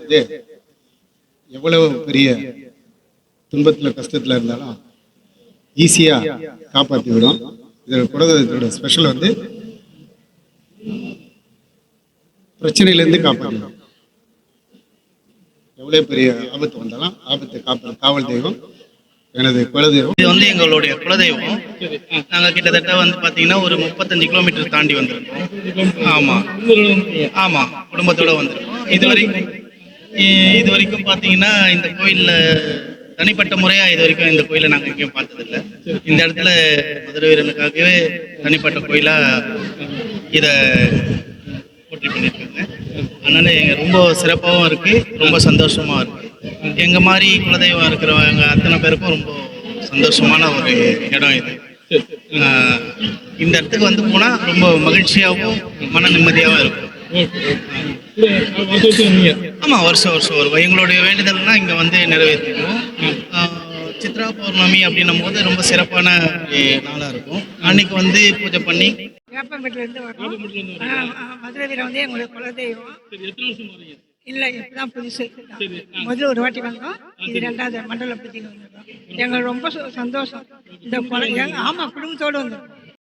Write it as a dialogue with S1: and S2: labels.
S1: வந்து எவ்வளவு பெரிய துன்பத்தில் கஷ்டத்தில் இருந்தாலும் ஈஸியாக காப்பாற்றி விடும். இதில் குலதெய்வத்தோட ஸ்பெஷல் வந்து பிரச்சனையிலேருந்து காப்பாற்றிடும். எவ்வளோ பெரிய ஆபத்து வந்தாலும் ஆபத்தை காவல் தெய்வம் எனது குலதெய்வம்.
S2: இது வந்து எங்களுடைய குலதெய்வம். நாங்கள் கிட்டத்தட்ட வந்து பார்த்தீங்கன்னா ஒரு 35 கிலோமீட்டர் தாண்டி வந்திருக்கோம். ஆமாம், குடும்பத்தோடு வந்திருக்கோம். இது வரைக்கும் பார்த்தீங்கன்னா இந்த கோயிலில் தனிப்பட்ட முறையாக இது வரைக்கும் இந்த கோயிலை நாங்கள் எங்கேயும் பார்த்ததில்லை. இந்த இடத்துல மதுரை வீரனுக்காகவே தனிப்பட்ட கோயிலாக இதை போட்டி பண்ணியிருக்காங்க. அதனால் எங்கள் ரொம்ப சிறப்பாகவும் இருக்குது, ரொம்ப சந்தோஷமாக இருக்குது. எங்கள் மாதிரி குலதெய்வம் இருக்கிறவங்க அத்தனை பேருக்கும் ரொம்ப சந்தோஷமான ஒரு இடம் இது. இந்த இடத்துக்கு வந்து போனால் ரொம்ப மகிழ்ச்சியாகவும் மன நிம்மதியாகவும் இருக்கும். ஆமாம், வருஷம் வருவோம். எங்களுடைய வேண்டுதல்னா இங்கே வந்து நிறைவேற்றிடுவோம். சித்ரா பௌர்ணமி அப்படின்னும் போது ரொம்ப சிறப்பான நாளாக இருக்கும். அன்னைக்கு வந்து பூஜை பண்ணி
S3: வேப்பம்பேட்டிலேருந்து வரோம். மதுரை வீரன் வந்து எங்களுடைய குலதெய்வம். இல்லை, இப்போதான் புதுசு. முதல்ல ஒரு வாட்டி வந்தோம், இது 2வது மண்டல பூஜைக்கு வந்துருக்கோம். எங்களுக்கு ரொம்ப சந்தோஷம். இந்த ஆமாம், குடும்பத்தோடு வந்துருக்கோம்.